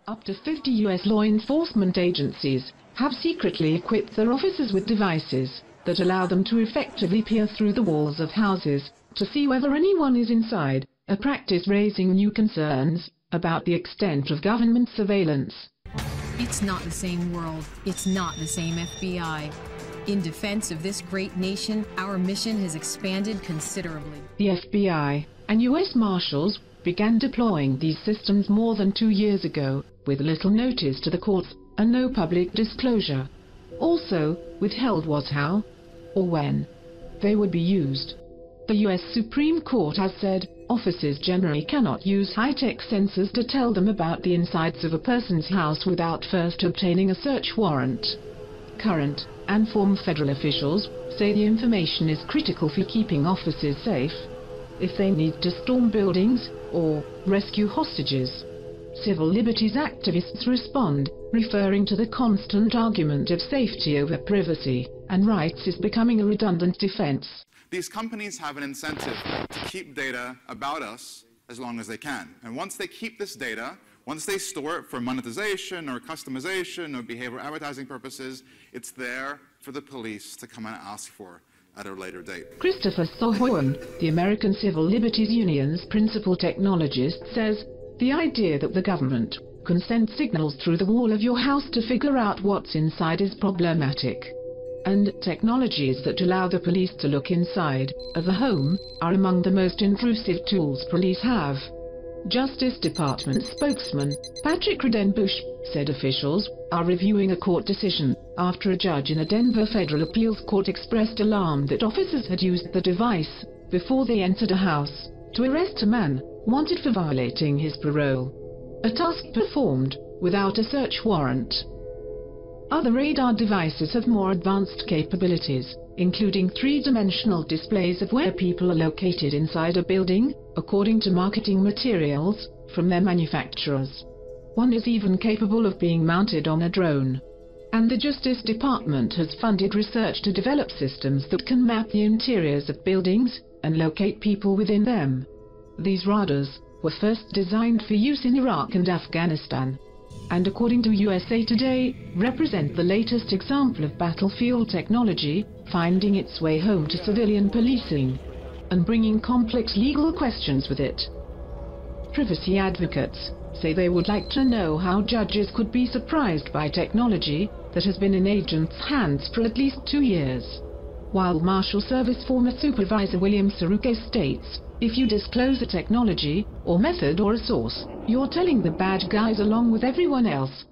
Up to 50 U.S. law enforcement agencies have secretly equipped their officers with devices that allow them to effectively peer through the walls of houses to see whether anyone is inside, a practice raising new concerns about the extent of government surveillance. It's not the same world. It's not the same FBI. In defense of this great nation, our mission has expanded considerably. The FBI and U.S. Marshals began deploying these systems more than 2 years ago, with little notice to the courts and no public disclosure. Also, withheld was how or when they would be used. The U.S. Supreme Court has said officers generally cannot use high-tech sensors to tell them about the insides of a person's house without first obtaining a search warrant. Current and former federal officials say the information is critical for keeping officers safe if they need to storm buildings or rescue hostages. Civil liberties activists respond, referring to the constant argument of safety over privacy and rights is becoming a redundant defense. These companies have an incentive to keep data about us as long as they can. And once they keep this data, once they store it for monetization or customization or behavioral advertising purposes, it's there for the police to come and ask for at a later date. Christopher Sohoan, the American Civil Liberties Union's principal technologist, says the idea that the government can send signals through the wall of your house to figure out what's inside is problematic. And technologies that allow the police to look inside of a home are among the most intrusive tools police have. Justice Department spokesman Patrick Rodenbush said officials are reviewing a court decision after a judge in a Denver federal appeals court expressed alarm that officers had used the device before they entered a house to arrest a man wanted for violating his parole, a task performed without a search warrant. Other radar devices have more advanced capabilities, including three-dimensional displays of where people are located inside a building, according to marketing materials from their manufacturers. One is even capable of being mounted on a drone. And the Justice Department has funded research to develop systems that can map the interiors of buildings and locate people within them. These radars were first designed for use in Iraq and Afghanistan, and according to USA Today, represent the latest example of battlefield technology finding its way home to civilian policing and bringing complex legal questions with it. Privacy advocates say they would like to know how judges could be surprised by technology that has been in agents' hands for at least 2 years. While Marshal Service former Supervisor William Saruke states, if you disclose a technology or method or a source, you're telling the bad guys along with everyone else